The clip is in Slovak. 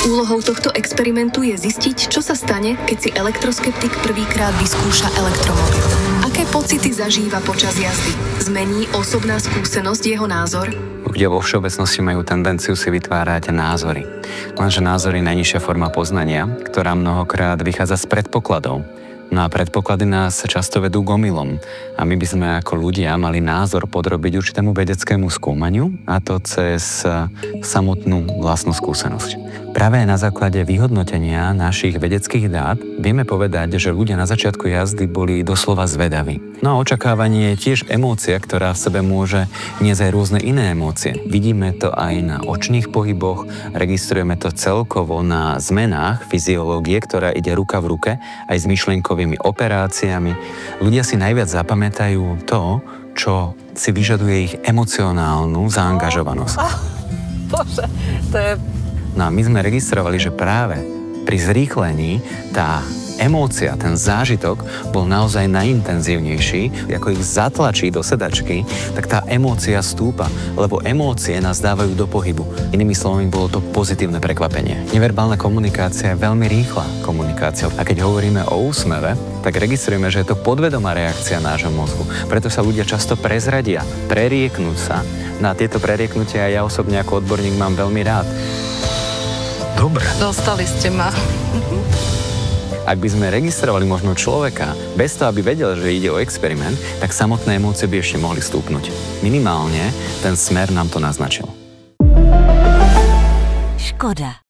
Úlohou tohto experimentu je zistiť, čo sa stane, keď si elektroskeptik prvýkrát vyskúša elektromobil. Aké pocity zažíva počas jazdy? Zmení osobná skúsenosť jeho názor? Ľudia vo všeobecnosti majú tendenciu si vytvárať názory. Lenže názor je najnižšia forma poznania, ktorá mnohokrát vychádza z predpokladov. No a predpoklady nás často vedú k omylom. A my by sme ako ľudia mali názor podrobiť určitému vedeckému skúmaniu, a to cez samotnú vlastnú skúsenosť. Práve na základe vyhodnotenia našich vedeckých dát vieme povedať, že ľudia na začiatku jazdy boli doslova zvedaví. No a očakávanie je tiež emócia, ktorá v sebe môže niesť aj rôzne iné emócie. Vidíme to aj na očných pohyboch, registrujeme to celkovo na zmenách fyziológie, ktorá ide ruka v ruke aj s myšlienkovými operáciami. Ľudia si najviac zapamätajú to, čo si vyžaduje ich emocionálnu zaangažovanosť. Bože, to je... No a my sme registrovali, že práve pri zrýchlení tá emócia, ten zážitok bol naozaj najintenzívnejší. Ako ich zatlačí do sedačky, tak tá emócia stúpa, lebo emócie nás dávajú do pohybu. Inými slovami, bolo to pozitívne prekvapenie. Neverbálna komunikácia je veľmi rýchla komunikácia. A keď hovoríme o úsmeve, tak registrujeme, že je to podvedomá reakcia nášho mozgu. Preto sa ľudia často prezradia, prerieknú sa. Na tieto prerieknutia ja osobne ako odborník mám veľmi rád. Dobre. Dostali ste ma. Ak by sme registrovali možno človeka bez toho, aby vedel, že ide o experiment, tak samotné emócie by ešte mohli stúpnuť. Minimálne ten smer nám to naznačil. Škoda.